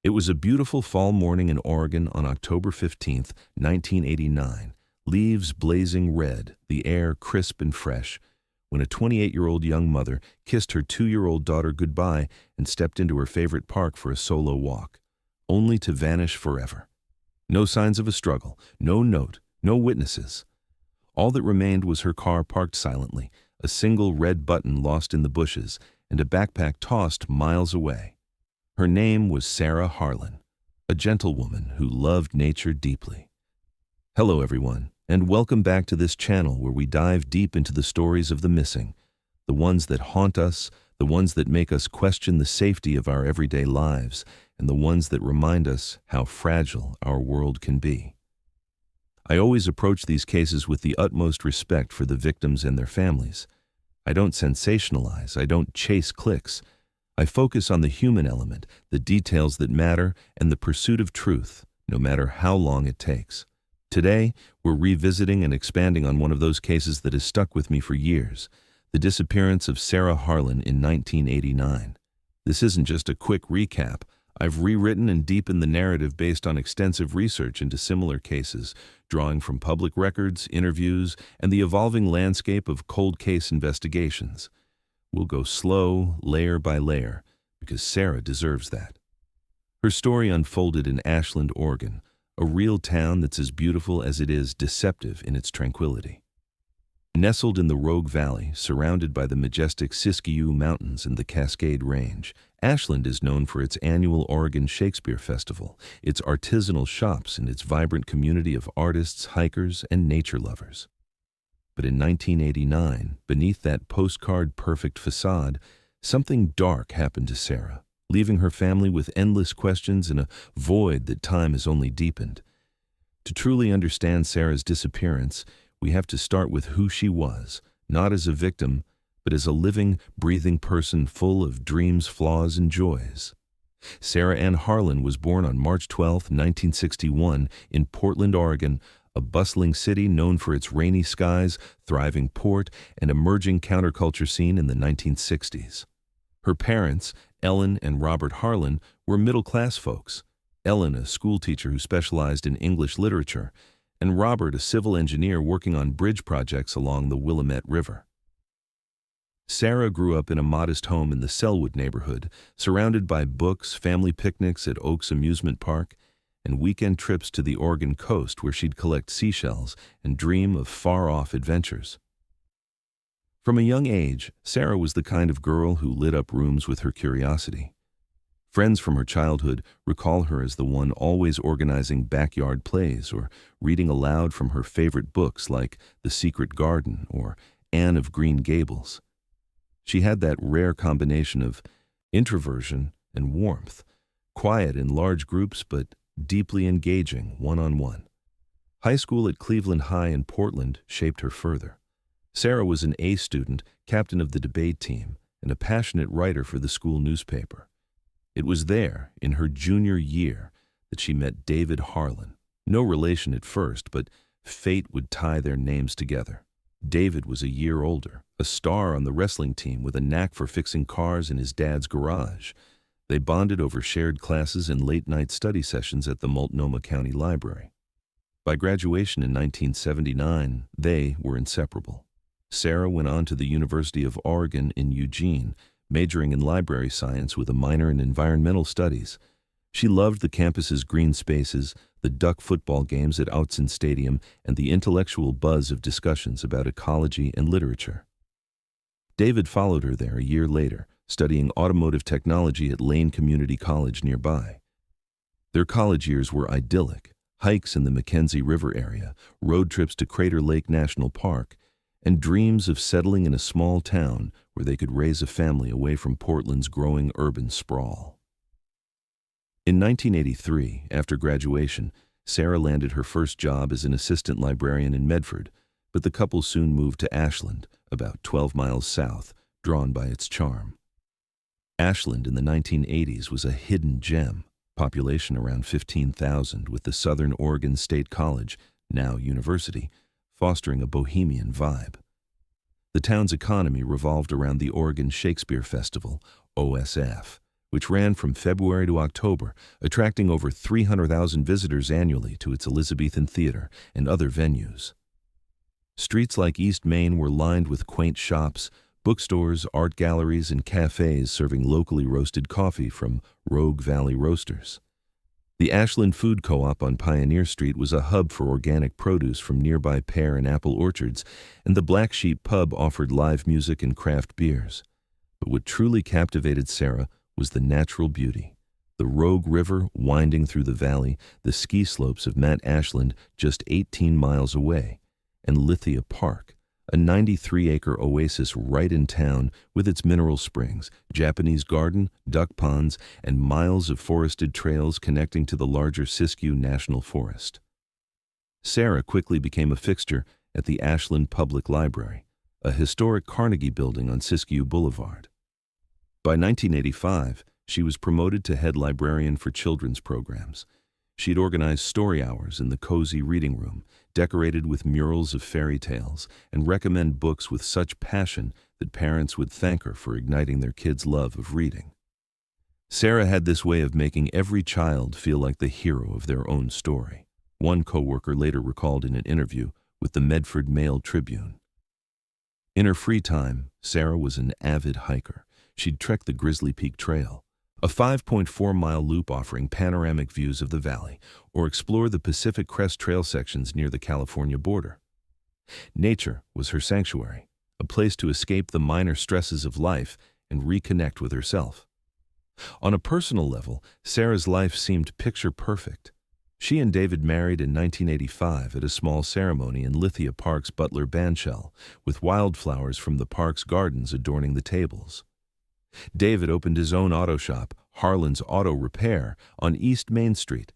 It was a beautiful fall morning in Oregon on October 15th, 1989, leaves blazing red, the air crisp and fresh, when a 28-year-old young mother kissed her 2-year-old daughter goodbye and stepped into her favorite park for a solo walk, only to vanish forever. No signs of a struggle, no note, no witnesses. All that remained was her car parked silently, a single red button lost in the bushes, and a backpack tossed miles away. Her name was Sarah Harlan, a gentlewoman who loved nature deeply. Hello everyone, and welcome back to this channel where we dive deep into the stories of the missing, the ones that haunt us, the ones that make us question the safety of our everyday lives, and the ones that remind us how fragile our world can be. I always approach these cases with the utmost respect for the victims and their families. I don't sensationalize, I don't chase clicks. I focus on the human element, the details that matter, and the pursuit of truth, no matter how long it takes. Today, we're revisiting and expanding on one of those cases that has stuck with me for years, the disappearance of Sarah Harlan in 1989. This isn't just a quick recap. I've rewritten and deepened the narrative based on extensive research into similar cases, drawing from public records, interviews, and the evolving landscape of cold case investigations. We'll go slow, layer by layer, because Sarah deserves that. Her story unfolded in Ashland, Oregon, a real town that's as beautiful as it is deceptive in its tranquility. Nestled in the Rogue Valley, surrounded by the majestic Siskiyou Mountains and the Cascade Range, Ashland is known for its annual Oregon Shakespeare Festival, its artisanal shops, and its vibrant community of artists, hikers, and nature lovers. But in 1989, beneath that postcard-perfect facade, something dark happened to Sarah, leaving her family with endless questions and a void that time has only deepened. To truly understand Sarah's disappearance, we have to start with who she was, not as a victim, but as a living, breathing person full of dreams, flaws, and joys. Sarah Ann Harlan was born on March 12, 1961, in Portland, Oregon, a bustling city known for its rainy skies, thriving port, and emerging counterculture scene in the 1960s. Her parents, Ellen and Robert Harlan, were middle-class folks. Ellen, a schoolteacher who specialized in English literature, and Robert, a civil engineer working on bridge projects along the Willamette River. Sarah grew up in a modest home in the Selwood neighborhood, surrounded by books, family picnics at Oaks Amusement Park, and weekend trips to the Oregon coast where she'd collect seashells and dream of far-off adventures. From a young age, Sarah was the kind of girl who lit up rooms with her curiosity. Friends from her childhood recall her as the one always organizing backyard plays or reading aloud from her favorite books like The Secret Garden or Anne of Green Gables. She had that rare combination of introversion and warmth, quiet in large groups but deeply engaging one-on-one. High school at Cleveland High in Portland shaped her further. Sarah was an A student, captain of the debate team, and a passionate writer for the school newspaper. It was there, in her junior year, that she met David Harlan. No relation at first, but fate would tie their names together. David was a year older, a star on the wrestling team with a knack for fixing cars in his dad's garage. They bonded over shared classes and late-night study sessions at the Multnomah County Library. By graduation in 1979, they were inseparable. Sarah went on to the University of Oregon in Eugene, majoring in library science with a minor in environmental studies. She loved the campus's green spaces, the Duck football games at Autzen Stadium, and the intellectual buzz of discussions about ecology and literature. David followed her there a year later, studying automotive technology at Lane Community College nearby. Their college years were idyllic, hikes in the Mackenzie River area, road trips to Crater Lake National Park, and dreams of settling in a small town where they could raise a family away from Portland's growing urban sprawl. In 1983, after graduation, Sarah landed her first job as an assistant librarian in Medford, but the couple soon moved to Ashland, about 12 miles south, drawn by its charm. Ashland in the 1980s was a hidden gem, population around 15,000, with the Southern Oregon State College, now university, fostering a bohemian vibe. The town's economy revolved around the Oregon Shakespeare Festival, OSF, which ran from February to October, attracting over 300,000 visitors annually to its Elizabethan theater and other venues. Streets like East Main were lined with quaint shops, bookstores, art galleries, and cafes serving locally roasted coffee from Rogue Valley roasters. The Ashland Food Co-op on Pioneer Street was a hub for organic produce from nearby pear and apple orchards, and the Black Sheep Pub offered live music and craft beers. But what truly captivated Sarah was the natural beauty. The Rogue River winding through the valley, the ski slopes of Mount Ashland just 18 miles away, and Lithia Park, a 93-acre oasis right in town with its mineral springs, Japanese garden, duck ponds, and miles of forested trails connecting to the larger Siskiyou National Forest. Sarah quickly became a fixture at the Ashland Public Library, a historic Carnegie building on Siskiyou Boulevard. By 1985, she was promoted to head librarian for children's programs. She'd organize story hours in the cozy reading room, decorated with murals of fairy tales, and recommend books with such passion that parents would thank her for igniting their kids' love of reading. Sarah had this way of making every child feel like the hero of their own story, one coworker later recalled in an interview with the Medford Mail Tribune. In her free time, Sarah was an avid hiker. She'd trek the Grizzly Peak Trail, a 5.4-mile loop offering panoramic views of the valley, or explore the Pacific Crest Trail sections near the California border. Nature was her sanctuary, a place to escape the minor stresses of life and reconnect with herself. On a personal level, Sarah's life seemed picture-perfect. She and David married in 1985 at a small ceremony in Lithia Park's Butler Bandshell, with wildflowers from the park's gardens adorning the tables. David opened his own auto shop, Harlan's Auto Repair, on East Main Street,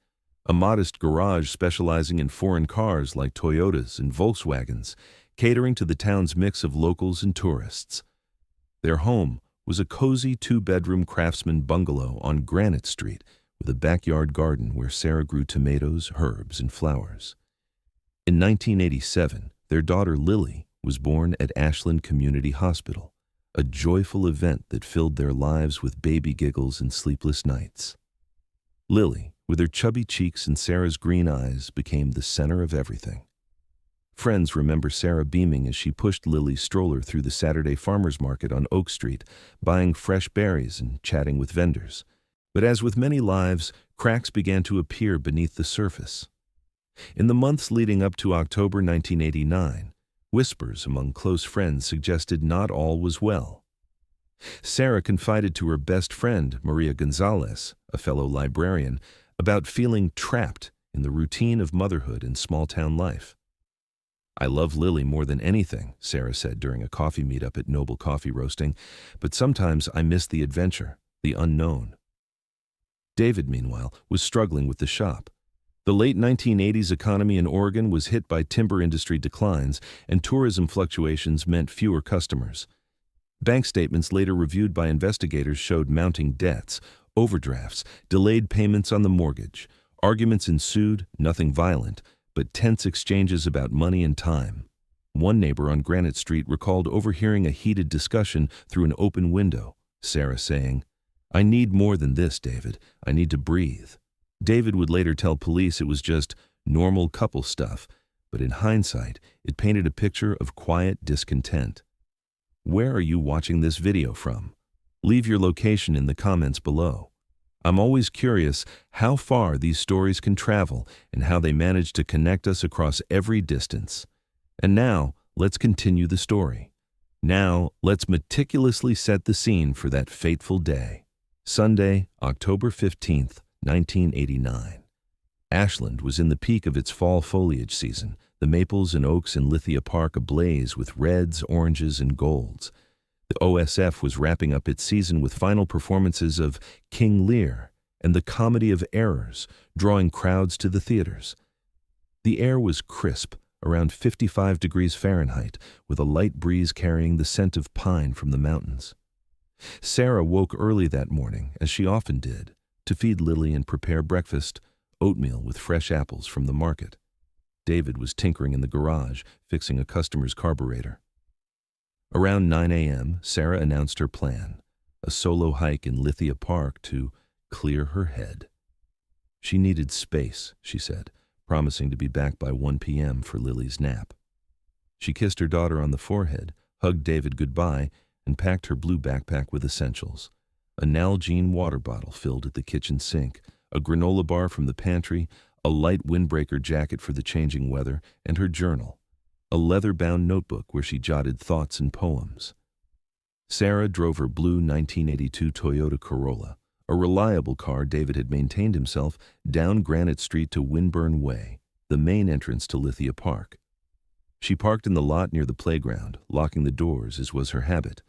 a modest garage specializing in foreign cars like Toyotas and Volkswagens, catering to the town's mix of locals and tourists. Their home was a cozy two-bedroom craftsman bungalow on Granite Street with a backyard garden where Sarah grew tomatoes, herbs, and flowers. In 1987, their daughter Lily was born at Ashland Community Hospital, a joyful event that filled their lives with baby giggles and sleepless nights. Lily, with her chubby cheeks and Sarah's green eyes, became the center of everything. Friends remember Sarah beaming as she pushed Lily's stroller through the Saturday farmers market on Oak Street, buying fresh berries and chatting with vendors. But as with many lives, cracks began to appear beneath the surface. In the months leading up to October 1989, whispers among close friends suggested not all was well. Sarah confided to her best friend, Maria Gonzalez, a fellow librarian, about feeling trapped in the routine of motherhood and small-town life. "I love Lily more than anything," Sarah said during a coffee meetup at Noble Coffee Roasting, "but sometimes I miss the adventure, the unknown." David, meanwhile, was struggling with the shop. The late 1980s economy in Oregon was hit by timber industry declines, and tourism fluctuations meant fewer customers. Bank statements later reviewed by investigators showed mounting debts, overdrafts, delayed payments on the mortgage. Arguments ensued, nothing violent, but tense exchanges about money and time. One neighbor on Granite Street recalled overhearing a heated discussion through an open window, Sarah saying, "I need more than this, David. I need to breathe." David would later tell police it was just normal couple stuff, but in hindsight, it painted a picture of quiet discontent. Where are you watching this video from? Leave your location in the comments below. I'm always curious how far these stories can travel and how they manage to connect us across every distance. And now, let's continue the story. Now, let's meticulously set the scene for that fateful day. Sunday, October 15th, 1989. Ashland was in the peak of its fall foliage season, the maples and oaks in Lithia Park ablaze with reds, oranges, and golds. The OSF was wrapping up its season with final performances of King Lear and the Comedy of Errors, drawing crowds to the theaters. The air was crisp, around 55 degrees Fahrenheit, with a light breeze carrying the scent of pine from the mountains. Sarah woke early that morning, as she often did, to feed Lily and prepare breakfast, oatmeal with fresh apples from the market. David was tinkering in the garage, fixing a customer's carburetor. Around 9 a.m., Sarah announced her plan. a solo hike in Lithia Park to clear her head. She needed space, she said, promising to be back by 1 p.m. for Lily's nap. She kissed her daughter on the forehead, hugged David goodbye, and packed her blue backpack with essentials. A Nalgene water bottle filled at the kitchen sink, a granola bar from the pantry, a light windbreaker jacket for the changing weather, and her journal, a leather-bound notebook where she jotted thoughts and poems. Sarah drove her blue 1982 Toyota Corolla, a reliable car David had maintained himself, down Granite Street to Winburn Way, the main entrance to Lithia Park. She parked in the lot near the playground, locking the doors as was her habit.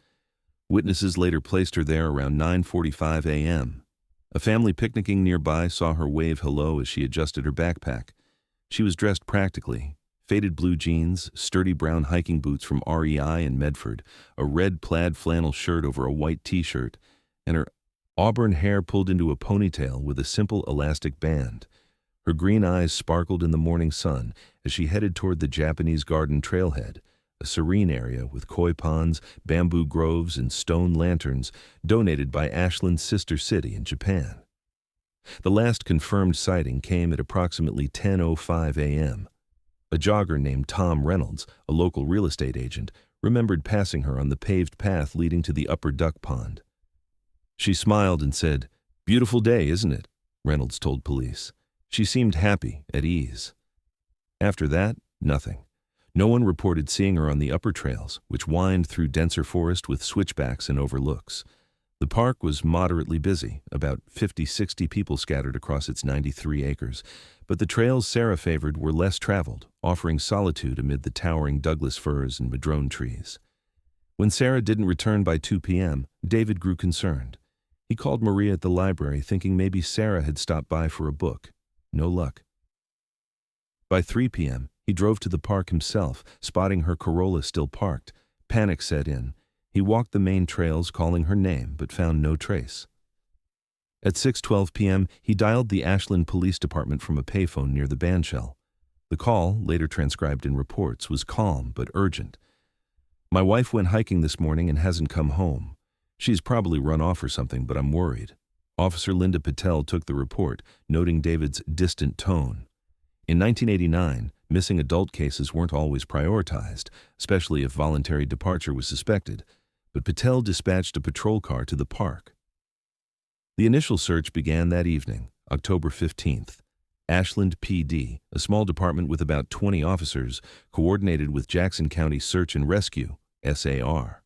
Witnesses later placed her there around 9:45 a.m. A family picnicking nearby saw her wave hello as she adjusted her backpack. She was dressed practically. Faded blue jeans, sturdy brown hiking boots from REI in Medford, a red plaid flannel shirt over a white t-shirt, and her auburn hair pulled into a ponytail with a simple elastic band. Her green eyes sparkled in the morning sun as she headed toward the Japanese garden trailhead, a serene area with koi ponds, bamboo groves, and stone lanterns donated by Ashland's sister city in Japan. The last confirmed sighting came at approximately 10:05 a.m. A jogger named Tom Reynolds, a local real estate agent, remembered passing her on the paved path leading to the upper duck pond. She smiled and said, "Beautiful day, isn't it?" Reynolds told police. She seemed happy, at ease. After that, nothing. No one reported seeing her on the upper trails, which wind through denser forest with switchbacks and overlooks. The park was moderately busy, about 50-60 people scattered across its 93 acres, but the trails Sarah favored were less traveled, offering solitude amid the towering Douglas firs and madrone trees. When Sarah didn't return by 2 p.m., David grew concerned. He called Maria at the library, thinking maybe Sarah had stopped by for a book. No luck. By 3 p.m., he drove to the park himself, spotting her Corolla still parked. Panic set in. He walked the main trails calling her name, but found no trace. At 6:12 p.m., he dialed the Ashland Police Department from a payphone near the bandshell. The call, later transcribed in reports, was calm but urgent. "My wife went hiking this morning and hasn't come home. She's probably run off or something, but I'm worried." Officer Linda Patel took the report, noting David's distant tone. In 1989, missing adult cases weren't always prioritized, especially if voluntary departure was suspected, but Patel dispatched a patrol car to the park. The initial search began that evening, October 15th. Ashland PD, a small department with about 20 officers, coordinated with Jackson County Search and Rescue, SAR.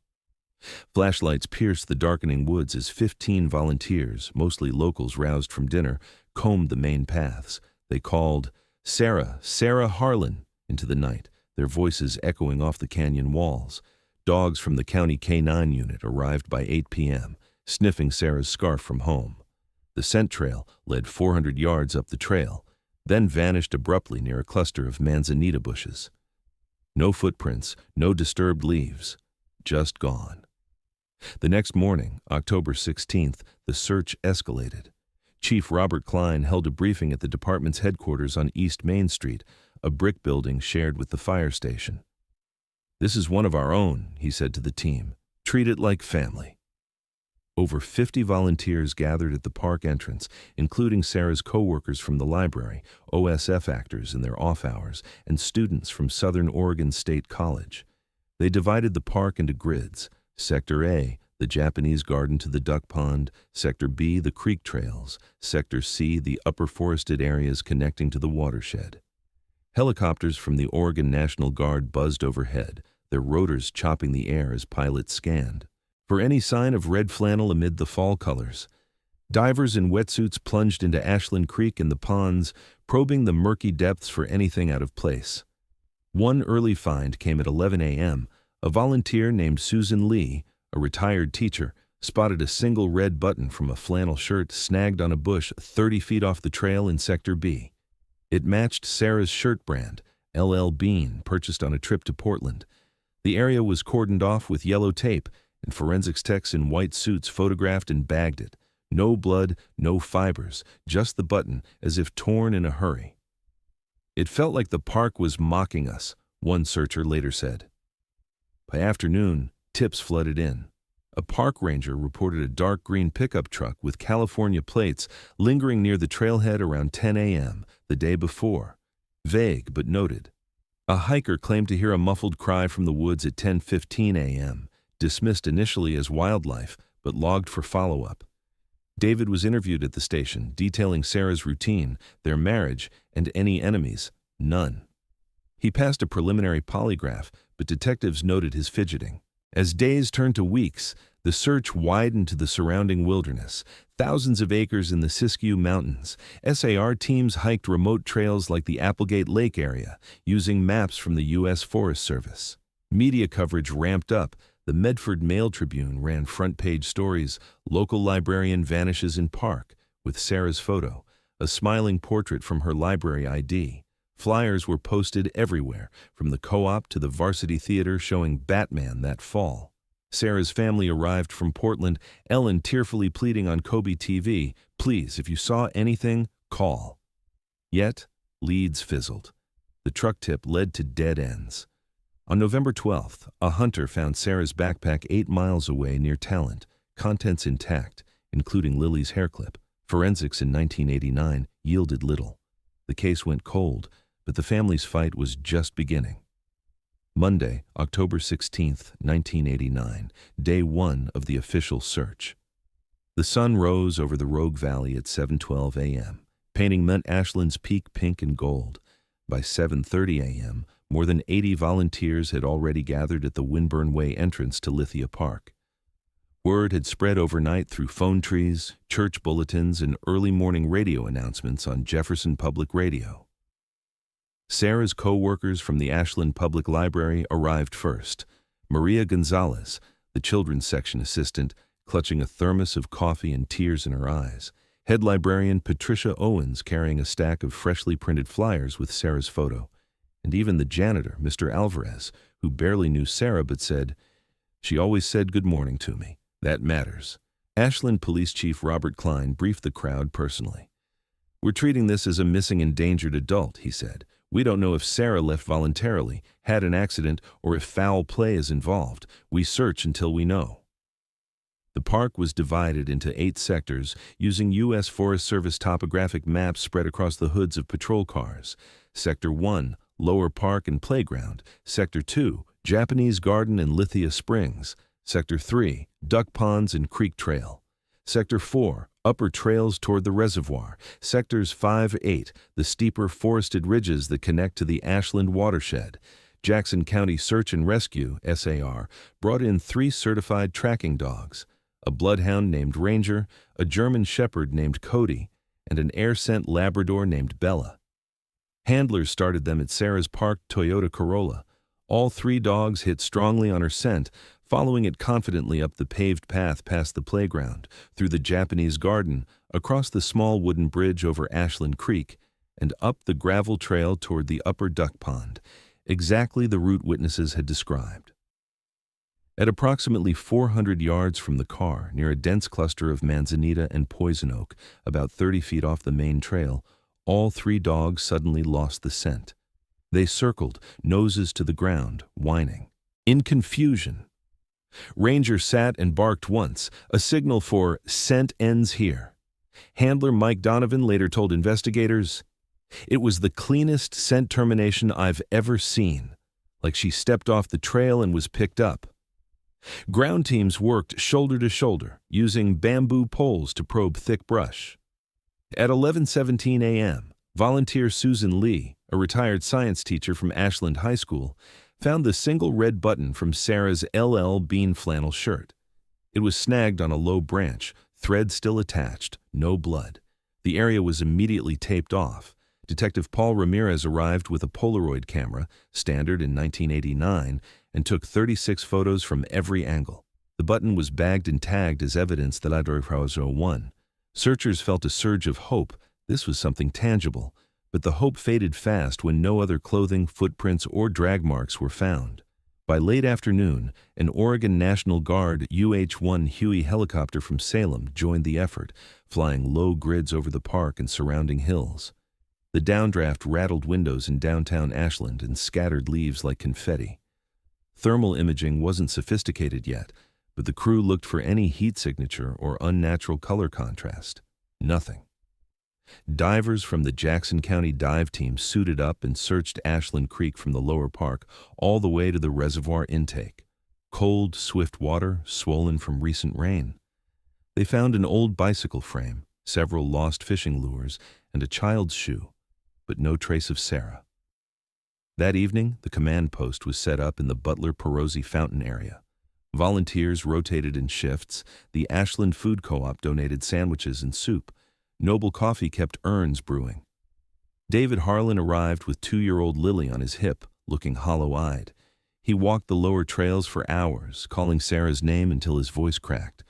Flashlights pierced the darkening woods as 15 volunteers, mostly locals roused from dinner, combed the main paths. They called, "Sarah, Sarah Harlan," into the night, their voices echoing off the canyon walls. Dogs from the county K-9 unit arrived by 8 p.m., sniffing Sarah's scarf from home. The scent trail led 400 yards up the trail, then vanished abruptly near a cluster of manzanita bushes. No footprints, no disturbed leaves, just gone. The next morning, October 16th, the search escalated. Chief Robert Klein held a briefing at the department's headquarters on East Main Street, a brick building shared with the fire station. "This is one of our own," he said to the team. "Treat it like family." Over 50 volunteers gathered at the park entrance, including Sarah's co-workers from the library, OSF actors in their off hours, and students from Southern Oregon State College. They divided the park into grids. Sector A, the Japanese garden to the duck pond. Sector B, the creek trails. Sector C, the upper forested areas connecting to the watershed. Helicopters from the Oregon National Guard buzzed overhead, their rotors chopping the air as pilots scanned for any sign of red flannel amid the fall colors. Divers in wetsuits plunged into Ashland Creek and the ponds, probing the murky depths for anything out of place. One early find came at 11 a.m. A volunteer named Susan Lee, a retired teacher, spotted a single red button from a flannel shirt snagged on a bush 30 feet off the trail in Sector B. It matched Sarah's shirt brand, LL Bean, purchased on a trip to Portland. The area was cordoned off with yellow tape, and forensics techs in white suits photographed and bagged it. No blood, no fibers, just the button, as if torn in a hurry. "It felt like the park was mocking us," one searcher later said. By afternoon, tips flooded in. A park ranger reported a dark green pickup truck with California plates lingering near the trailhead around 10 a.m. the day before. Vague but noted. A hiker claimed to hear a muffled cry from the woods at 10:15 a.m., dismissed initially as wildlife, but logged for follow-up. David was interviewed at the station, detailing Sarah's routine, their marriage, and any enemies. None. He passed a preliminary polygraph, but detectives noted his fidgeting. As days turned to weeks, the search widened to the surrounding wilderness, thousands of acres in the Siskiyou Mountains. SAR teams hiked remote trails like the Applegate Lake area, using maps from the U.S. Forest Service. Media coverage ramped up. The Medford Mail Tribune ran front-page stories, "Local librarian vanishes in park," with Sarah's photo, a smiling portrait from her library ID. Flyers were posted everywhere, from the Co-op to the Varsity Theater showing Batman that fall. Sarah's family arrived from Portland, Ellen tearfully pleading on Kobe TV, "Please, if you saw anything, call." Yet, leads fizzled. The truck tip led to dead ends. On November 12th, a hunter found Sarah's backpack 8 miles away near Talent, contents intact, including Lily's hairclip. Forensics in 1989 yielded little. The case went cold, but the family's fight was just beginning. Monday, October 16th, 1989, day 1 of the official search. The sun rose over the Rogue Valley at 7:12 a.m., painting Mount Ashland's peak pink and gold. By 7:30 a.m., more than 80 volunteers had already gathered at the Winburn Way entrance to Lithia Park. Word had spread overnight through phone trees, church bulletins, and early morning radio announcements on Jefferson Public Radio. Sarah's co-workers from the Ashland Public Library arrived first. Maria Gonzalez, the children's section assistant, clutching a thermos of coffee and tears in her eyes. Head librarian Patricia Owens carrying a stack of freshly printed flyers with Sarah's photo. And even the janitor, Mr. Alvarez, who barely knew Sarah but said, "She always said good morning to me. That matters." Ashland Police Chief Robert Klein briefed the crowd personally. "We're treating this as a missing endangered adult," he said. "We don't know if Sarah left voluntarily, had an accident, or if foul play is involved. We search until we know." The park was divided into 8 sectors using U.S. Forest Service topographic maps spread across the hoods of patrol cars. Sector 1, Lower Park and Playground. Sector 2, Japanese Garden and Lithia Springs. Sector 3, Duck Ponds and Creek Trail. Sector 4, Upper Trails toward the reservoir. Sectors 5-8, the steeper forested ridges that connect to the Ashland watershed. Jackson County Search and Rescue, SAR, brought in 3 certified tracking dogs, a bloodhound named Ranger, a German Shepherd named Cody, and an air-scent Labrador named Bella. Handlers started them at Sarah's parked Toyota Corolla. All 3 dogs hit strongly on her scent, following it confidently up the paved path past the playground, through the Japanese Garden, across the small wooden bridge over Ashland Creek, and up the gravel trail toward the upper duck pond, exactly the route witnesses had described. At approximately 400 yards from the car, near a dense cluster of manzanita and poison oak, about 30 feet off the main trail, all 3 dogs suddenly lost the scent. They circled, noses to the ground, whining. In confusion, Ranger sat and barked once, a signal for "scent ends here." Handler Mike Donovan later told investigators, "It was the cleanest scent termination I've ever seen, like she stepped off the trail and was picked up." Ground teams worked shoulder to shoulder, using bamboo poles to probe thick brush. At 11:17 a.m., volunteer Susan Lee, a retired science teacher from Ashland High School, found the single red button from Sarah's LL Bean flannel shirt. It was snagged on a low branch, thread still attached, no blood. The area was immediately taped off. Detective Paul Ramirez arrived with a Polaroid camera, standard in 1989, and took 36 photos from every angle. The button was bagged and tagged as evidence that House-01. Searchers felt a surge of hope. This was something tangible. But the hope faded fast when no other clothing, footprints, or drag marks were found. By late afternoon, an Oregon National Guard UH-1 Huey helicopter from Salem joined the effort, flying low grids over the park and surrounding hills. The downdraft rattled windows in downtown Ashland and scattered leaves like confetti. Thermal imaging wasn't sophisticated yet, but the crew looked for any heat signature or unnatural color contrast. Nothing. Divers from the Jackson County dive team suited up and searched Ashland Creek from the lower park all the way to the reservoir intake. Cold, swift water, swollen from recent rain. They found an old bicycle frame, several lost fishing lures, and a child's shoe, but no trace of Sarah. That evening, the command post was set up in the Butler-Perosi Fountain area. Volunteers rotated in shifts. The Ashland Food Co-op donated sandwiches and soup. Noble Coffee kept urns brewing. David Harlan arrived with 2-year-old Lily on his hip, looking hollow-eyed. He walked the lower trails for hours, calling Sarah's name until his voice cracked.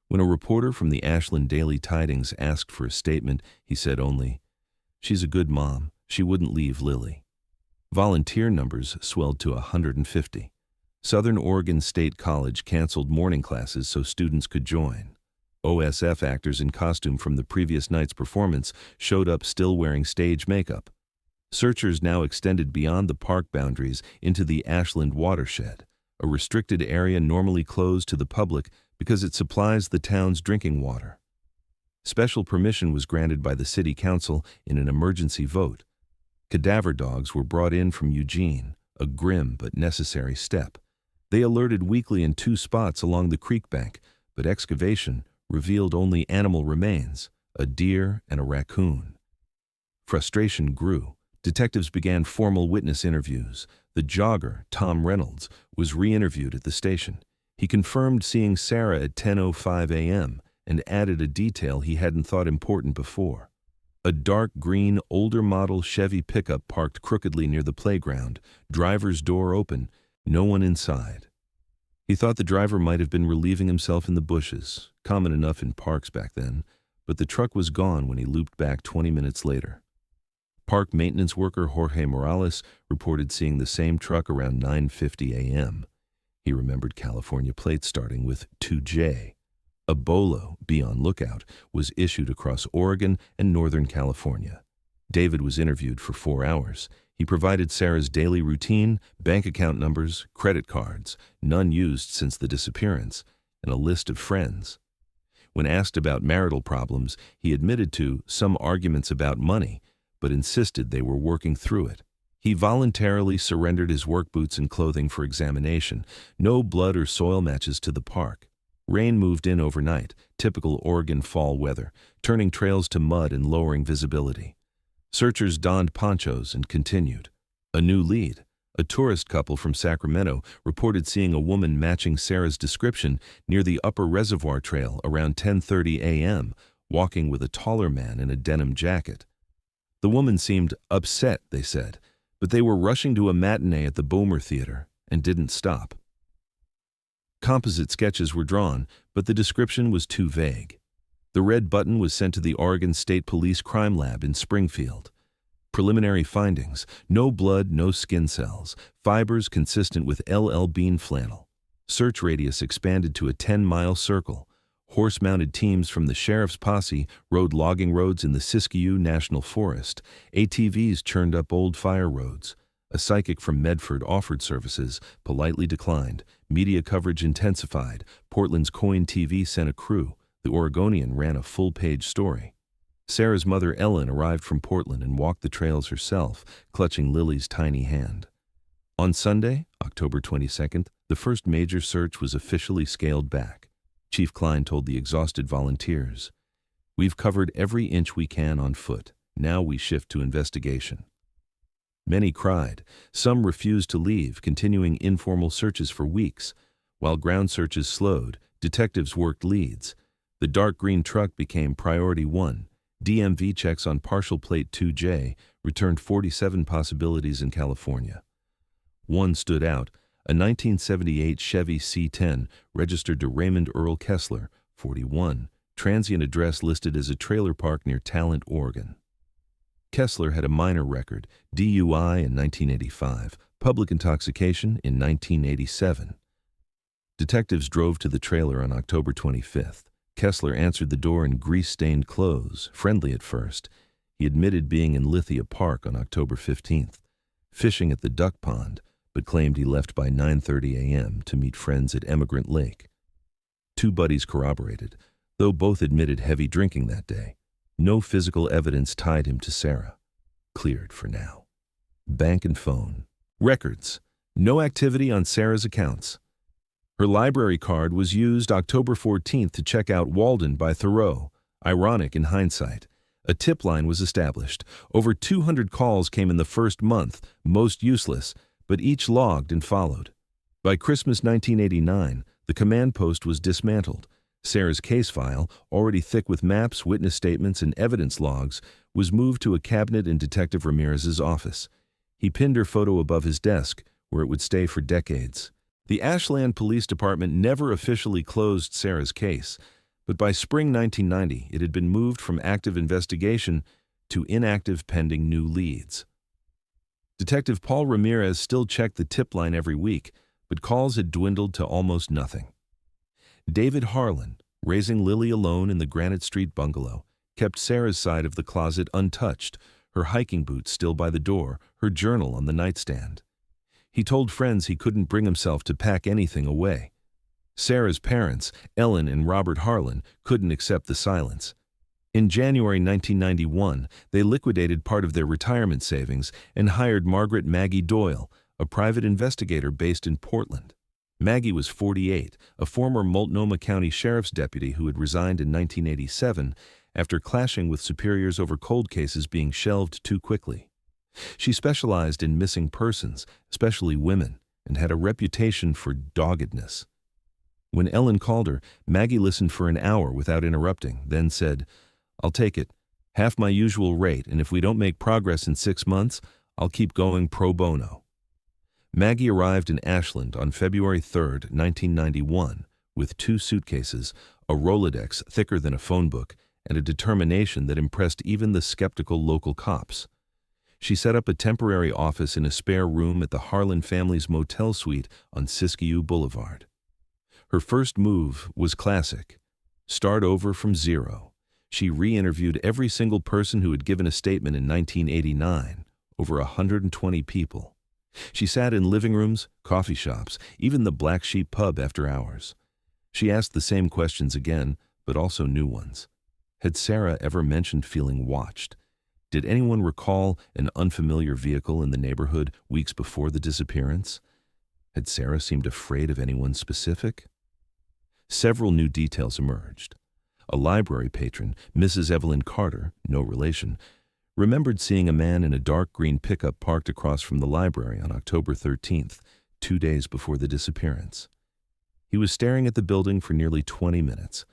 When a reporter from the Ashland Daily Tidings asked for a statement, he said only, "She's a good mom. She wouldn't leave Lily." Volunteer numbers swelled to 150. Southern Oregon State College canceled morning classes so students could join. OSF actors in costume from the previous night's performance showed up still wearing stage makeup. Searchers now extended beyond the park boundaries into the Ashland watershed, a restricted area normally closed to the public because it supplies the town's drinking water. Special permission was granted by the city council in an emergency vote. Cadaver dogs were brought in from Eugene, a grim but necessary step. They alerted weekly in 2 spots along the creek bank, but excavation revealed only animal remains, a deer and a raccoon. Frustration grew. Detectives began formal witness interviews. The jogger, Tom Reynolds, was re-interviewed at the station. He confirmed seeing Sarah at 10:05 a.m. and added a detail he hadn't thought important before. A dark green, older model Chevy pickup parked crookedly near the playground, driver's door open, no one inside. He thought the driver might have been relieving himself in the bushes, common enough in parks back then, but the truck was gone when he looped back 20 minutes later. Park maintenance worker Jorge Morales reported seeing the same truck around 9:50 a.m. He remembered California plates starting with 2J. A BOLO, be on lookout, was issued across Oregon and Northern California. David was interviewed for 4 hours. He provided Sarah's daily routine, bank account numbers, credit cards, none used since the disappearance, and a list of friends. When asked about marital problems, he admitted to some arguments about money, but insisted they were working through it. He voluntarily surrendered his work boots and clothing for examination. No blood or soil matches to the park. Rain moved in overnight, typical Oregon fall weather, turning trails to mud and lowering visibility. Searchers donned ponchos and continued. A new lead. A tourist couple from Sacramento reported seeing a woman matching Sarah's description near the Upper Reservoir Trail around 10:30 a.m., walking with a taller man in a denim jacket. The woman seemed upset, they said, but they were rushing to a matinee at the Bomer Theater and didn't stop. Composite sketches were drawn, but the description was too vague. The red button was sent to the Oregon State Police Crime Lab in Springfield. Preliminary findings: no blood, no skin cells, fibers consistent with LL Bean flannel. Search radius expanded to a 10-mile circle. Horse-mounted teams from the sheriff's posse rode logging roads in the Siskiyou National Forest. ATVs churned up old fire roads. A psychic from Medford offered services, politely declined. Media coverage intensified. Portland's Coin TV sent a crew. The Oregonian ran a full-page story. Sarah's mother, Ellen, arrived from Portland and walked the trails herself, clutching Lily's tiny hand. On Sunday, October 22nd, the first major search was officially scaled back. Chief Klein told the exhausted volunteers, "We've covered every inch we can on foot. Now we shift to investigation." Many cried. Some refused to leave, continuing informal searches for weeks. While ground searches slowed, detectives worked leads. The dark green truck became priority 1. DMV checks on partial plate 2J returned 47 possibilities in California. One stood out, a 1978 Chevy C10 registered to Raymond Earl Kessler, 41, transient address listed as a trailer park near Talent, Oregon. Kessler had a minor record, DUI in 1985, public intoxication in 1987. Detectives drove to the trailer on October 25th. Kessler answered the door in grease-stained clothes, friendly at first. He admitted being in Lithia Park on October 15th, fishing at the duck pond, but claimed he left by 9:30 a.m. to meet friends at Emigrant Lake. Two buddies corroborated, though both admitted heavy drinking that day. No physical evidence tied him to Sarah. Cleared for now. Bank and phone. Records. No activity on Sarah's accounts. Her library card was used October 14th to check out Walden by Thoreau. Ironic in hindsight. A tip line was established. Over 200 calls came in the first month, most useless, but each logged and followed. By Christmas 1989, the command post was dismantled. Sarah's case file, already thick with maps, witness statements, and evidence logs, was moved to a cabinet in Detective Ramirez's office. He pinned her photo above his desk, where it would stay for decades. The Ashland Police Department never officially closed Sarah's case, but by spring 1990, it had been moved from active investigation to inactive pending new leads. Detective Paul Ramirez still checked the tip line every week, but calls had dwindled to almost nothing. David Harlan, raising Lily alone in the Granite Street bungalow, kept Sarah's side of the closet untouched, her hiking boots still by the door, her journal on the nightstand. He told friends he couldn't bring himself to pack anything away. Sarah's parents, Ellen and Robert Harlan, couldn't accept the silence. In January 1991, they liquidated part of their retirement savings and hired Margaret Maggie Doyle, a private investigator based in Portland. Maggie was 48, a former Multnomah County Sheriff's deputy who had resigned in 1987 after clashing with superiors over cold cases being shelved too quickly. She specialized in missing persons, especially women, and had a reputation for doggedness. When Ellen called her, Maggie listened for an hour without interrupting, then said, "I'll take it, half my usual rate, and if we don't make progress in 6 months, I'll keep going pro bono." Maggie arrived in Ashland on February 3, 1991, with 2 suitcases, a Rolodex thicker than a phone book, and a determination that impressed even the skeptical local cops. She set up a temporary office in a spare room at the Harlan family's motel suite on Siskiyou Boulevard. Her first move was classic. Start over from zero. She re-interviewed every single person who had given a statement in 1989, over 120 people. She sat in living rooms, coffee shops, even the Black Sheep pub after hours. She asked the same questions again, but also new ones. Had Sarah ever mentioned feeling watched? Did anyone recall an unfamiliar vehicle in the neighborhood weeks before the disappearance? Had Sarah seemed afraid of anyone specific? Several new details emerged. A library patron, Mrs. Evelyn Carter, no relation, remembered seeing a man in a dark green pickup parked across from the library on October 13th, 2 days before the disappearance. He was staring at the building for nearly 20 minutes.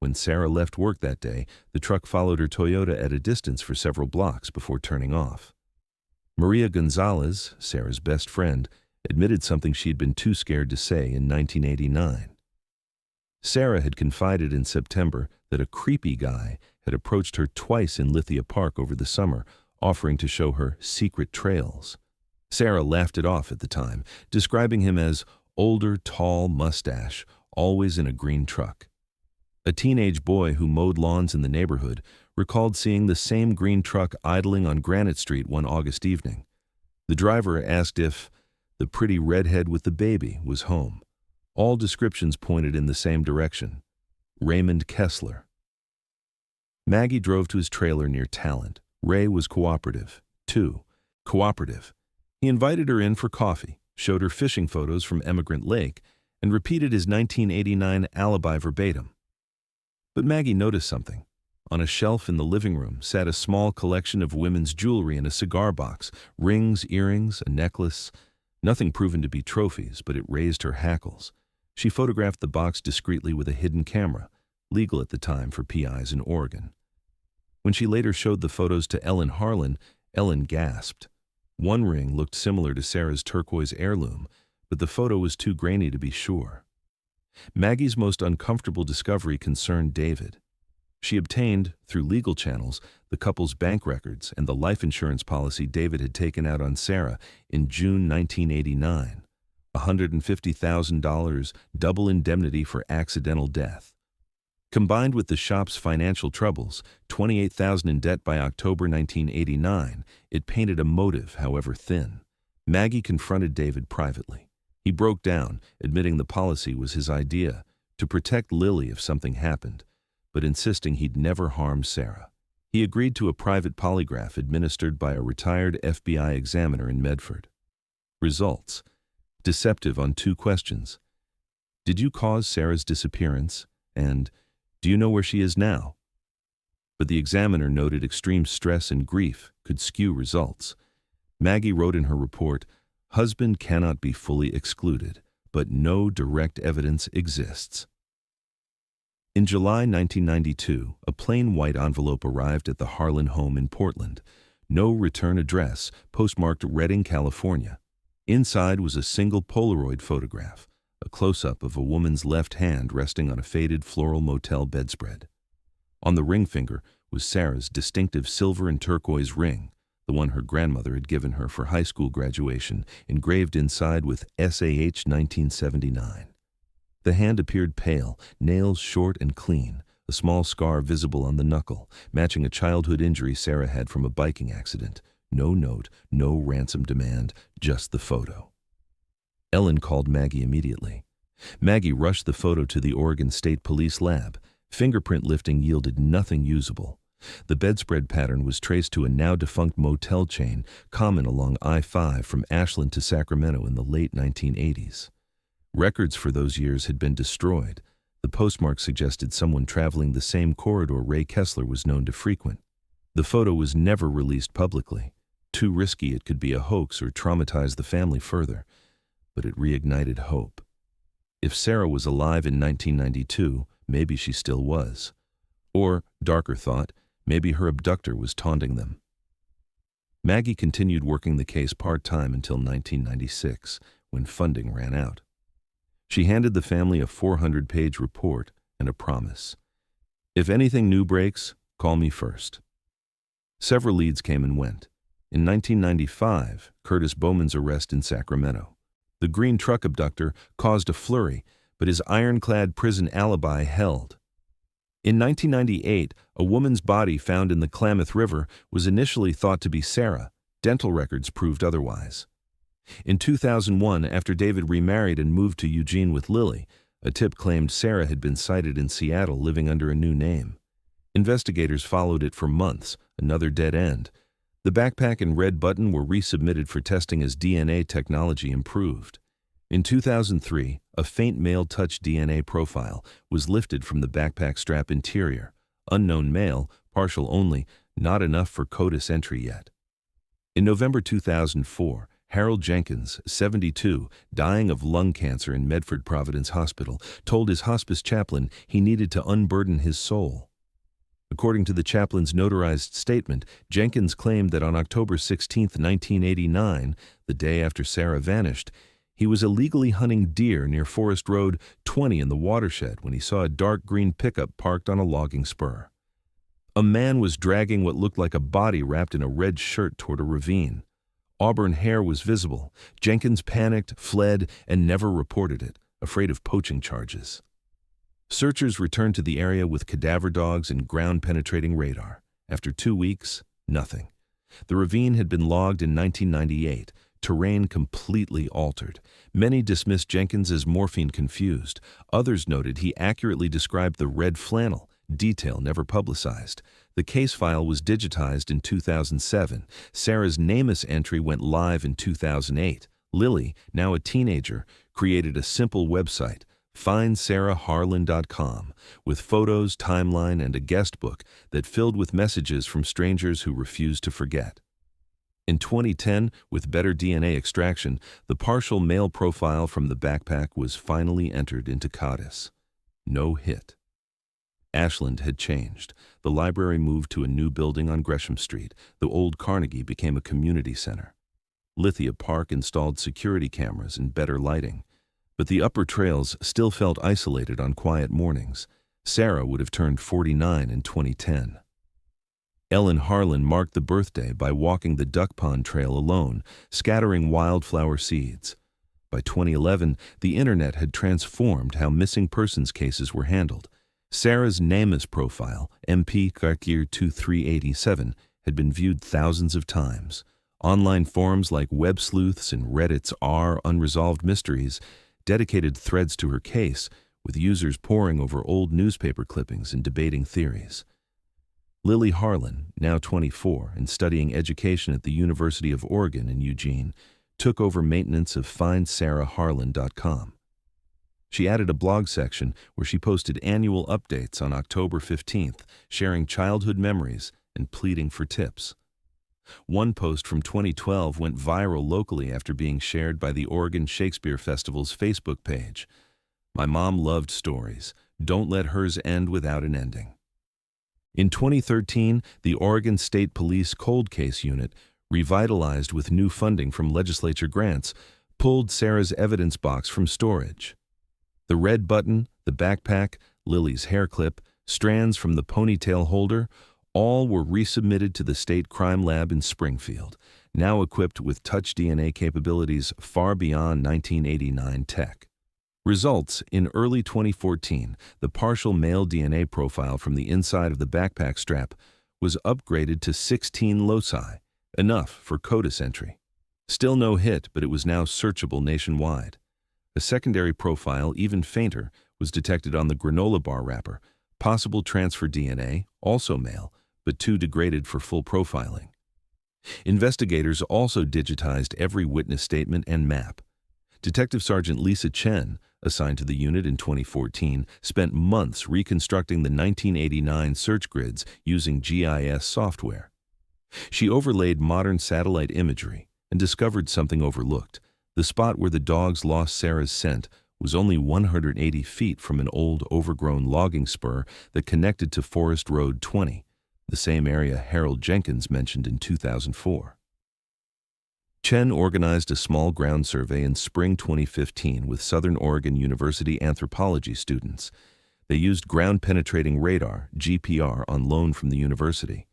When Sarah left work that day, the truck followed her Toyota at a distance for several blocks before turning off. Maria Gonzalez, Sarah's best friend, admitted something she'd been too scared to say in 1989. Sarah had confided in September that a creepy guy had approached her twice in Lithia Park over the summer, offering to show her secret trails. Sarah laughed it off at the time, describing him as older, tall, mustache, always in a green truck. A teenage boy who mowed lawns in the neighborhood recalled seeing the same green truck idling on Granite Street one August evening. The driver asked if the pretty redhead with the baby was home. All descriptions pointed in the same direction: Raymond Kessler. Maggie drove to his trailer near Talent. Ray was cooperative, too. Cooperative. He invited her in for coffee, showed her fishing photos from Emigrant Lake, and repeated his 1989 alibi verbatim. But Maggie noticed something. On a shelf in the living room sat a small collection of women's jewelry in a cigar box, rings, earrings, a necklace. Nothing proven to be trophies, but it raised her hackles. She photographed the box discreetly with a hidden camera, legal at the time for PIs in Oregon. When she later showed the photos to Ellen Harlan, Ellen gasped. One ring looked similar to Sarah's turquoise heirloom, but the photo was too grainy to be sure. Maggie's most uncomfortable discovery concerned David. She obtained, through legal channels, the couple's bank records and the life insurance policy David had taken out on Sarah in June 1989. $150,000 double indemnity for accidental death. Combined with the shop's financial troubles, $28,000 in debt by October 1989, it painted a motive, however thin. Maggie confronted David privately. He broke down, admitting the policy was his idea, to protect Lily if something happened, but insisting he'd never harm Sarah. He agreed to a private polygraph administered by a retired FBI examiner in Medford. Results: deceptive on 2 questions. Did you cause Sarah's disappearance? And do you know where she is now? But the examiner noted extreme stress and grief could skew results. Maggie wrote in her report, "Husband cannot be fully excluded, but no direct evidence exists." In July 1992, a plain white envelope arrived at the Harlan home in Portland. No return address, postmarked Redding, California. Inside was a single Polaroid photograph, a close-up of a woman's left hand resting on a faded floral motel bedspread. On the ring finger was Sarah's distinctive silver and turquoise ring, the one her grandmother had given her for high school graduation, engraved inside with SAH 1979. The hand appeared pale, nails short and clean, a small scar visible on the knuckle, matching a childhood injury Sarah had from a biking accident. No note, no ransom demand, just the photo. Ellen called Maggie immediately. Maggie rushed the photo to the Oregon State Police lab. Fingerprint lifting yielded nothing usable. The bedspread pattern was traced to a now-defunct motel chain common along I-5 from Ashland to Sacramento in the late 1980s. Records for those years had been destroyed. The postmark suggested someone traveling the same corridor Ray Kessler was known to frequent. The photo was never released publicly. Too risky it could be a hoax or traumatize the family further. But it reignited hope. If Sarah was alive in 1992, maybe she still was. Or, darker thought, maybe her abductor was taunting them. Maggie continued working the case part-time until 1996, when funding ran out. She handed the family a 400-page report and a promise. "If anything new breaks, call me first." Several leads came and went. In 1995, Curtis Bowman's arrest in Sacramento. The green truck abductor caused a flurry, but his ironclad prison alibi held. In 1998, a woman's body found in the Klamath River was initially thought to be Sarah. Dental records proved otherwise. In 2001, after David remarried and moved to Eugene with Lily, a tip claimed Sarah had been sighted in Seattle living under a new name. Investigators followed it for months, another dead end. The backpack and red button were resubmitted for testing as DNA technology improved. In 2003, a faint male touch DNA profile was lifted from the backpack strap interior. Unknown male, partial only, not enough for CODIS entry yet. In November 2004, Harold Jenkins, 72, dying of lung cancer in Medford Providence Hospital, told his hospice chaplain he needed to unburden his soul. According to the chaplain's notarized statement, Jenkins claimed that on October 16, 1989, the day after Sarah vanished, he was illegally hunting deer near Forest Road 20 in the watershed when he saw a dark green pickup parked on a logging spur. A man was dragging what looked like a body wrapped in a red shirt toward a ravine. Auburn hair was visible. Jenkins panicked, fled, and never reported it, afraid of poaching charges. Searchers returned to the area with cadaver dogs and ground-penetrating radar. After 2 weeks, nothing. The ravine had been logged in 1998, terrain completely altered. Many dismissed Jenkins as morphine-confused. Others noted he accurately described the red flannel, detail never publicized. The case file was digitized in 2007. Sarah's NamUs entry went live in 2008. Lily, now a teenager, created a simple website, FindSarahHarlan.com, with photos, timeline, and a guest book that filled with messages from strangers who refused to forget. In 2010, with better DNA extraction, the partial male profile from the backpack was finally entered into CODIS. No hit. Ashland had changed. The library moved to a new building on Gresham Street. The old Carnegie became a community center. Lithia Park installed security cameras and better lighting. But the upper trails still felt isolated on quiet mornings. Sarah would have turned 49 in 2010. Ellen Harlan marked the birthday by walking the Duck Pond Trail alone, scattering wildflower seeds. By 2011, the internet had transformed how missing persons cases were handled. Sarah's NamUs profile, MP Karkir 2387, had been viewed thousands of times. Online forums like Web Sleuths and Reddit's R Unresolved Mysteries dedicated threads to her case, with users poring over old newspaper clippings and debating theories. Lithia Harlan, now 24 and studying education at the University of Oregon in Eugene, took over maintenance of findsarahharlan.com. She added a blog section where she posted annual updates on October 15th, sharing childhood memories and pleading for tips. One post from 2012 went viral locally after being shared by the Oregon Shakespeare Festival's Facebook page. "My mom loved stories. Don't let hers end without an ending." In 2013, the Oregon State Police Cold Case Unit, revitalized with new funding from legislature grants, pulled Sarah's evidence box from storage. The red button, the backpack, Lily's hair clip, strands from the ponytail holder, all were resubmitted to the state crime lab in Springfield, now equipped with touch DNA capabilities far beyond 1989 tech. Results: in early 2014, the partial male DNA profile from the inside of the backpack strap was upgraded to 16 loci, enough for CODIS entry. Still no hit, but it was now searchable nationwide. A secondary profile, even fainter, was detected on the granola bar wrapper, possible transfer DNA, also male, but too degraded for full profiling. Investigators also digitized every witness statement and map. Detective Sergeant Lisa Chen, assigned to the unit in 2014, spent months reconstructing the 1989 search grids using GIS software. She overlaid modern satellite imagery and discovered something overlooked. The spot where the dogs lost Sarah's scent was only 180 feet from an old, overgrown logging spur that connected to Forest Road 20, the same area Harold Jenkins mentioned in 2004. Chen organized a small ground survey in spring 2015 with Southern Oregon University anthropology students. They used ground-penetrating radar, GPR, on loan from the university.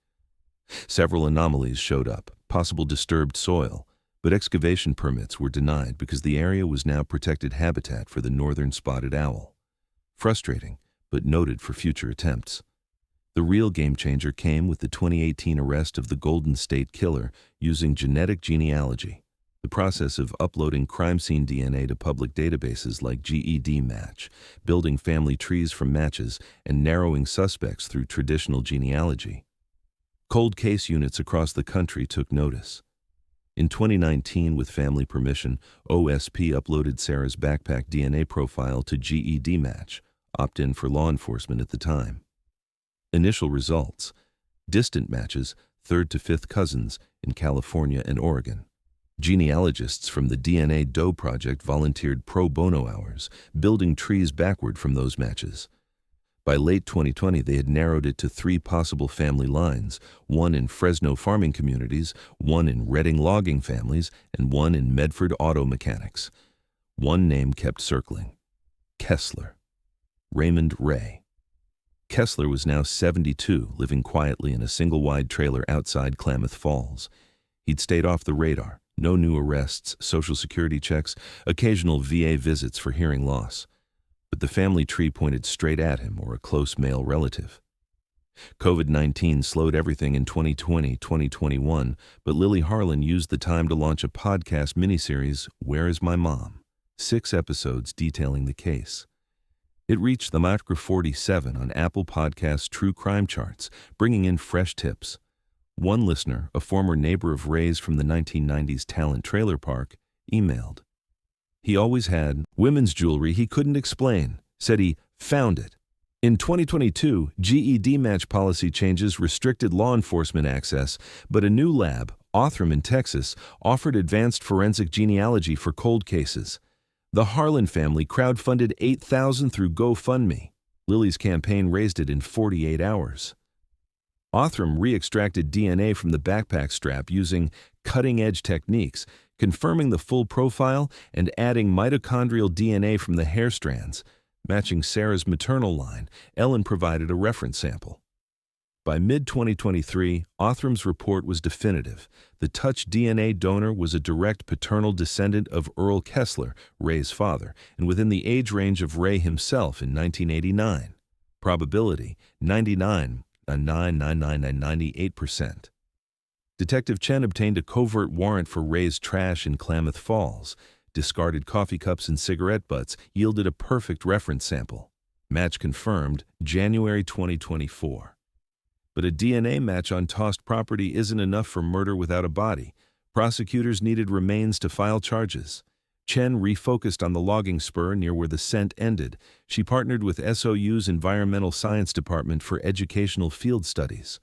Several anomalies showed up, possible disturbed soil, but excavation permits were denied because the area was now protected habitat for the northern spotted owl. Frustrating, but noted for future attempts. The real game-changer came with the 2018 arrest of the Golden State Killer using genetic genealogy, the process of uploading crime scene DNA to public databases like GED Match, building family trees from matches, and narrowing suspects through traditional genealogy. Cold case units across the country took notice. In 2019, with family permission, OSP uploaded Sarah's backpack DNA profile to GED Match, opt-in for law enforcement at the time. Initial results: distant matches, third to fifth cousins in California and Oregon. Genealogists from the DNA Doe Project volunteered pro bono hours, building trees backward from those matches. By late 2020, they had narrowed it to 3 possible family lines, one in Fresno farming communities, one in Redding logging families, and one in Medford auto mechanics. One name kept circling: Kessler. Raymond Ray. Kessler was now 72, living quietly in a single-wide trailer outside Klamath Falls. He'd stayed off the radar, no new arrests, Social Security checks, occasional VA visits for hearing loss. But the family tree pointed straight at him or a close male relative. COVID-19 slowed everything in 2020-2021, but Lithia Harlan used the time to launch a podcast miniseries, Where Is My Mom? 6 episodes detailing the case. It reached the mark of 47 on Apple Podcasts' True Crime charts, bringing in fresh tips. One listener, a former neighbor of Ray's from the 1990s Talent Trailer Park, emailed. He always had women's jewelry he couldn't explain, said he found it. In 2022, GED Match policy changes restricted law enforcement access, but a new lab, Othram in Texas, offered advanced forensic genealogy for cold cases. The Harlan family crowdfunded $8,000 through GoFundMe. Lily's campaign raised it in 48 hours. Othram re-extracted DNA from the backpack strap using cutting-edge techniques, confirming the full profile and adding mitochondrial DNA from the hair strands. Matching Sarah's maternal line, Ellen provided a reference sample. By mid-2023, Othram's report was definitive. The touch DNA donor was a direct paternal descendant of Earl Kessler, Ray's father, and within the age range of Ray himself in 1989. Probability: 98%. Detective Chen obtained a covert warrant for Ray's trash in Klamath Falls. discarded coffee cups and cigarette butts yielded a perfect reference sample. Match confirmed, January 2024. But a DNA match on tossed property isn't enough for murder without a body. Prosecutors needed remains to file charges. Chen refocused on the logging spur near where the scent ended. She partnered with SOU's Environmental Science Department for educational field studies,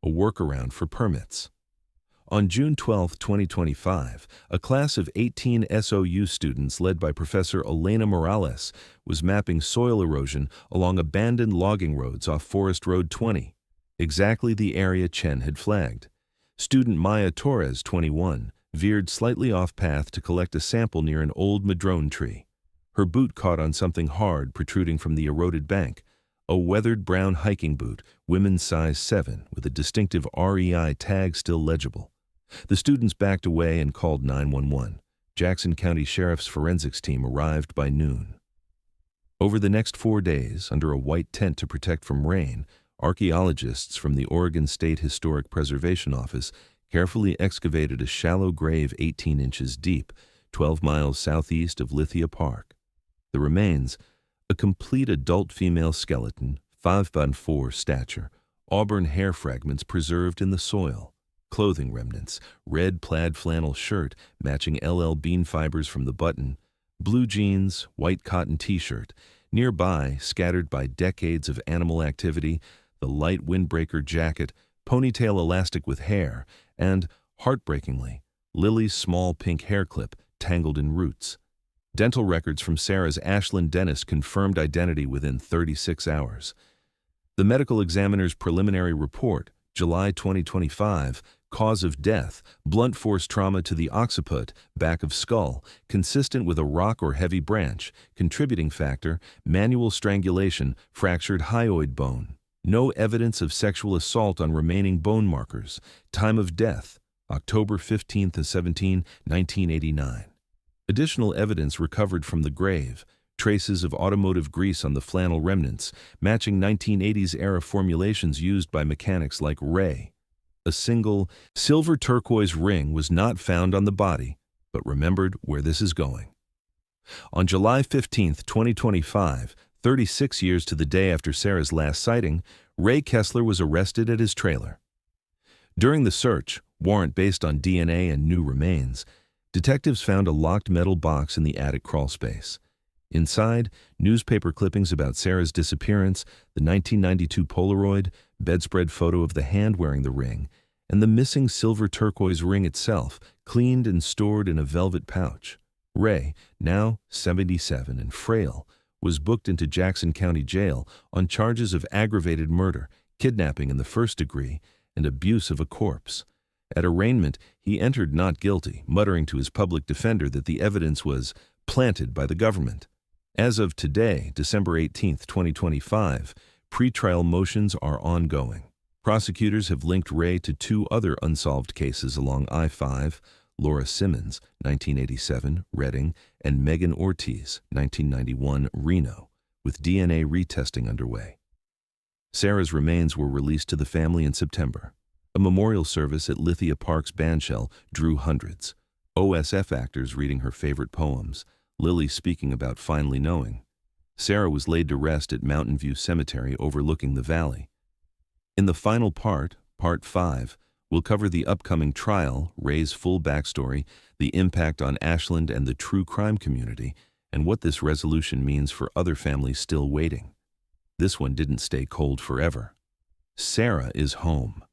a workaround for permits. On June 12, 2025, a class of 18 SOU students led by Professor Elena Morales was mapping soil erosion along abandoned logging roads off Forest Road 20, exactly the area Chen had flagged. Student Maya Torres, 21, veered slightly off path to collect a sample near an old madrone tree. Her boot caught on something hard protruding from the eroded bank, a weathered brown hiking boot, women's size 7, with a distinctive REI tag still legible. The students backed away and called 911. Jackson County Sheriff's forensics team arrived by noon. Over the next 4 days, under a white tent to protect from rain, archaeologists from the Oregon State Historic Preservation Office carefully excavated a shallow grave 18 inches deep, 12 miles southeast of Lithia Park. The remains, a complete adult female skeleton, 5'4" stature, auburn hair fragments preserved in the soil, clothing remnants, red plaid flannel shirt matching LL Bean fibers from the button, blue jeans, white cotton t-shirt, nearby, scattered by decades of animal activity, the light windbreaker jacket, ponytail elastic with hair, and, heartbreakingly, Lily's small pink hair clip tangled in roots. Dental records from Sarah's Ashland dentist confirmed identity within 36 hours. The medical examiner's preliminary report, July 2025, cause of death, blunt force trauma to the occiput, back of skull, consistent with a rock or heavy branch, contributing factor, manual strangulation, fractured hyoid bone. No evidence of sexual assault on remaining bone markers. Time of death, October 15 to 17, 1989. Additional evidence recovered from the grave, traces of automotive grease on the flannel remnants, matching 1980s-era formulations used by mechanics like Ray. A single, silver turquoise ring was not found on the body, but remembered where this is going. On July 15, 2025, 36 years to the day after Sarah's last sighting, Ray Kessler was arrested at his trailer. During the search, warrant based on DNA and new remains, detectives found a locked metal box in the attic crawlspace. Inside, newspaper clippings about Sarah's disappearance, the 1992 Polaroid, bedspread photo of the hand wearing the ring, and the missing silver turquoise ring itself, cleaned and stored in a velvet pouch. Ray, now 77 and frail, was booked into Jackson County Jail on charges of aggravated murder, kidnapping in the first degree, and abuse of a corpse. At arraignment, he entered not guilty, muttering to his public defender that the evidence was planted by the government. As of today, December 18, 2025, pretrial motions are ongoing. Prosecutors have linked Ray to 2 other unsolved cases along I-5, Laura Simmons, 1987, Redding, and Megan Ortiz, 1991, Reno, with DNA retesting underway. Sarah's remains were released to the family in September. A memorial service at Lithia Park's bandshell drew hundreds. OSF actors reading her favorite poems, Lily speaking about finally knowing. Sarah was laid to rest at Mountain View Cemetery overlooking the valley. In the final part, Part 5, we'll cover the upcoming trial, Ray's full backstory, the impact on Ashland and the true crime community, and what this resolution means for other families still waiting. This one didn't stay cold forever. Sarah is home.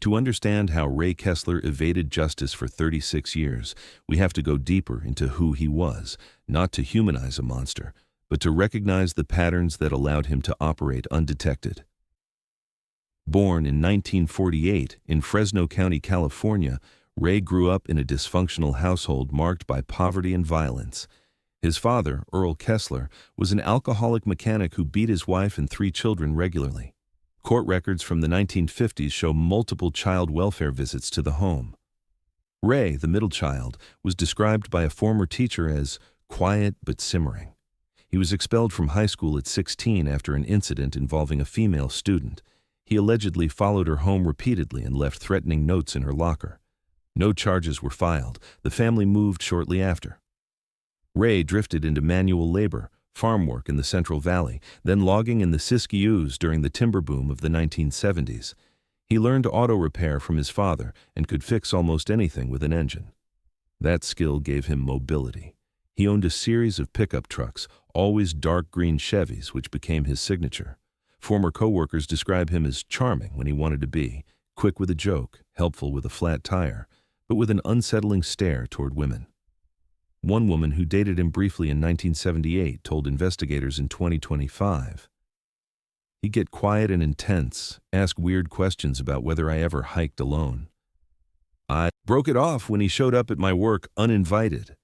To understand how Ray Kessler evaded justice for 36 years, we have to go deeper into who he was, not to humanize a monster, but to recognize the patterns that allowed him to operate undetected. Born in 1948 in Fresno County, California, Ray grew up in a dysfunctional household marked by poverty and violence. His father, Earl Kessler, was an alcoholic mechanic who beat his wife and 3 children regularly. Court records from the 1950s show multiple child welfare visits to the home. Ray, the middle child, was described by a former teacher as quiet but simmering. He was expelled from high school at 16 after an incident involving a female student. He allegedly followed her home repeatedly and left threatening notes in her locker. No charges were filed. The family moved shortly after. Ray drifted into manual labor, farm work in the Central Valley, then logging in the Siskiyous during the timber boom of the 1970s. He learned auto repair from his father and could fix almost anything with an engine. That skill gave him mobility. He owned a series of pickup trucks, always dark green Chevys, which became his signature. Former coworkers describe him as charming when he wanted to be, quick with a joke, helpful with a flat tire, but with an unsettling stare toward women. One woman who dated him briefly in 1978 told investigators in 2025, "He'd get quiet and intense, ask weird questions about whether I ever hiked alone. I broke it off when he showed up at my work uninvited."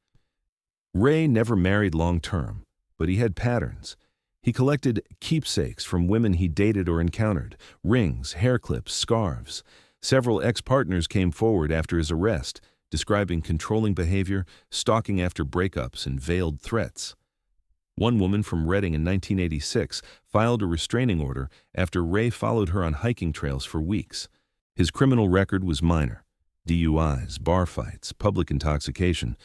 Ray never married long-term, but he had patterns. He collected keepsakes from women he dated or encountered, rings, hair clips, scarves. Several ex-partners came forward after his arrest, describing controlling behavior, stalking after breakups, and veiled threats. One woman from Redding in 1986 filed a restraining order after Ray followed her on hiking trails for weeks. His criminal record was minor: DUIs, bar fights, public intoxication,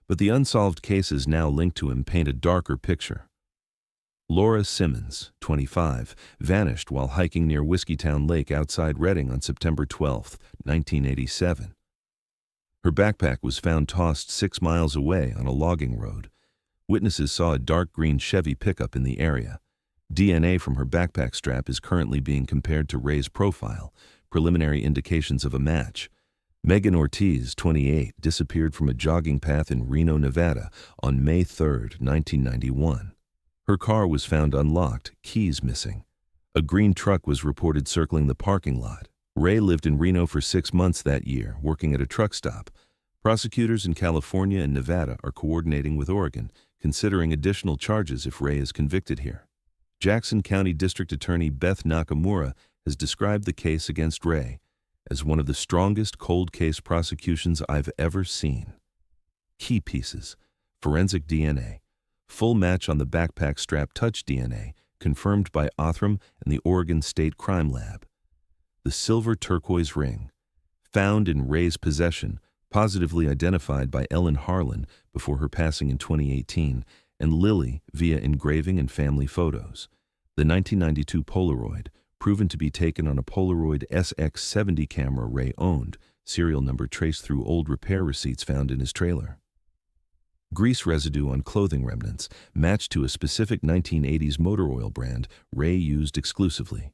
but the unsolved cases now linked to him paint a darker picture. Laura Simmons, 25, vanished while hiking near Whiskeytown Lake outside Redding on September 12, 1987. Her backpack was found tossed 6 miles away on a logging road. Witnesses saw a dark green Chevy pickup in the area. DNA from her backpack strap is currently being compared to Ray's profile, preliminary indications of a match. Megan Ortiz, 28, disappeared from a jogging path in Reno, Nevada on May 3, 1991. Her car was found unlocked, keys missing. A green truck was reported circling the parking lot. Ray lived in Reno for 6 months that year, working at a truck stop. Prosecutors in California and Nevada are coordinating with Oregon, considering additional charges if Ray is convicted here. Jackson County District Attorney Beth Nakamura has described the case against Ray as one of the strongest cold case prosecutions I've ever seen. Key pieces: forensic DNA, full match on the backpack strap touch DNA, confirmed by Othram and the Oregon State Crime Lab. The silver turquoise ring, found in Ray's possession, positively identified by Ellen Harlan before her passing in 2018, and Lily via engraving and family photos. The 1992 Polaroid, proven to be taken on a Polaroid SX70 camera Ray owned, serial number traced through old repair receipts found in his trailer. Grease residue on clothing remnants, matched to a specific 1980s motor oil brand Ray used exclusively.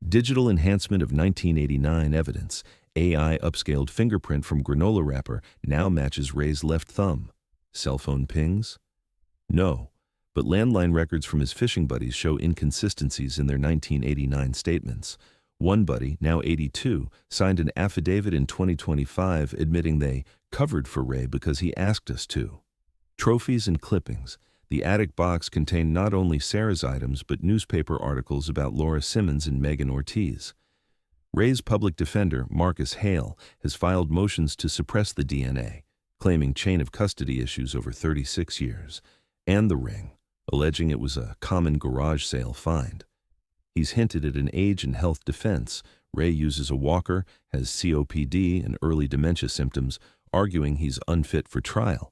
Digital enhancement of 1989 evidence, AI upscaled fingerprint from granola wrapper now matches Ray's left thumb. Cell phone pings? No, but landline records from his fishing buddies show inconsistencies in their 1989 statements. One buddy, now 82, signed an affidavit in 2025 admitting they covered for Ray because he asked us to. Trophies and clippings. The attic box contained not only Sarah's items but newspaper articles about Laura Simmons and Megan Ortiz. Ray's public defender, Marcus Hale, has filed motions to suppress the DNA, claiming chain of custody issues over 36 years, and the ring, alleging it was a common garage sale find. He's hinted at an age and health defense. Ray uses a walker, has COPD and early dementia symptoms, arguing he's unfit for trial.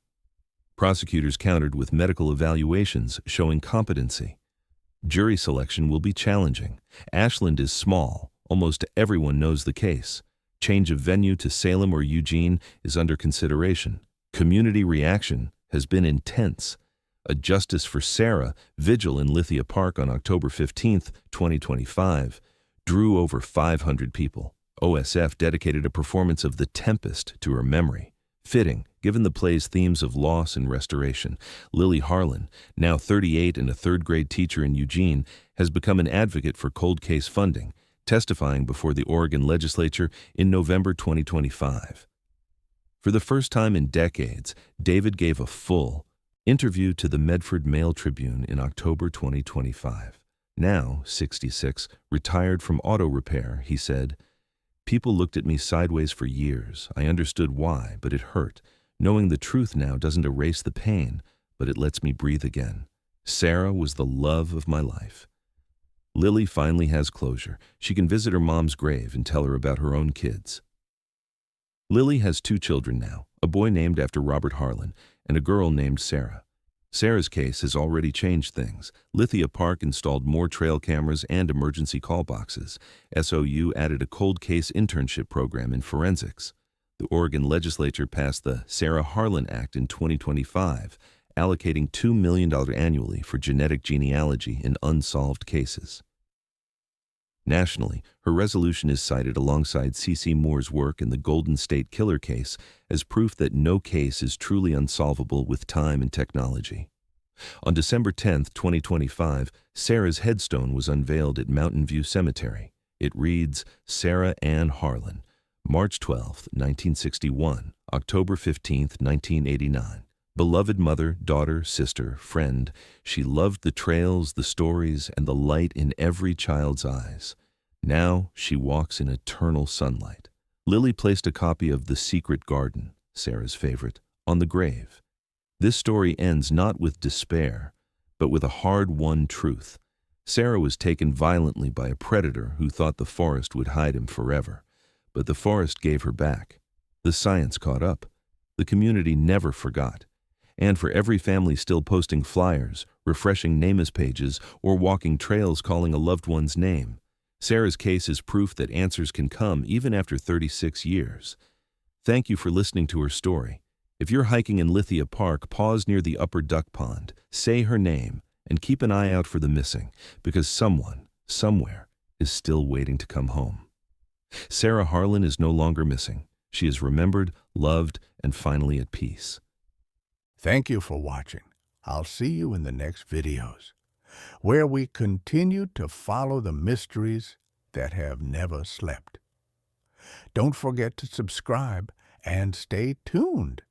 Prosecutors countered with medical evaluations showing competency. Jury selection will be challenging. Ashland is small. Almost everyone knows the case. Change of venue to Salem or Eugene is under consideration. Community reaction has been intense. A Justice for Sarah vigil in Lithia Park on October 15, 2025, drew over 500 people. OSF dedicated a performance of The Tempest to her memory. Fitting, given the play's themes of loss and restoration. Lily Harlan, now 38 and a third-grade teacher in Eugene, has become an advocate for cold case funding, testifying before the Oregon legislature in November 2025. For the first time in decades, David gave a full interview to the Medford Mail Tribune in October 2025. Now, 66, retired from auto repair, he said, "People looked at me sideways for years. I understood why, but it hurt. Knowing the truth now doesn't erase the pain, but it lets me breathe again. Sarah was the love of my life." Lily finally has closure. She can visit her mom's grave and tell her about her own kids. Lily has 2 children now, a boy named after Robert Harlan and a girl named Sarah. Sarah's case has already changed things. Lithia Park installed more trail cameras and emergency call boxes. SOU added a cold case internship program in forensics. The Oregon legislature passed the Sarah Harlan Act in 2025, allocating $2 million annually for genetic genealogy in unsolved cases. Nationally, her resolution is cited alongside C.C. Moore's work in the Golden State Killer case as proof that no case is truly unsolvable with time and technology. On December 10, 2025, Sarah's headstone was unveiled at Mountain View Cemetery. It reads, Sarah Ann Harlan, March 12, 1961, October 15, 1989. Beloved mother, daughter, sister, friend, she loved the trails, the stories, and the light in every child's eyes. Now she walks in eternal sunlight. Lily placed a copy of The Secret Garden, Sarah's favorite, on the grave. This story ends not with despair, but with a hard-won truth. Sarah was taken violently by a predator who thought the forest would hide him forever, but the forest gave her back. The science caught up. The community never forgot. And for every family still posting flyers, refreshing NamUs pages, or walking trails calling a loved one's name, Sarah's case is proof that answers can come even after 36 years. Thank you for listening to her story. If you're hiking in Lithia Park, pause near the upper duck pond, say her name, and keep an eye out for the missing, because someone, somewhere, is still waiting to come home. Sarah Harlan is no longer missing. She is remembered, loved, and finally at peace. Thank you for watching. I'll see you in the next videos, where we continue to follow the mysteries that have never slept. Don't forget to subscribe and stay tuned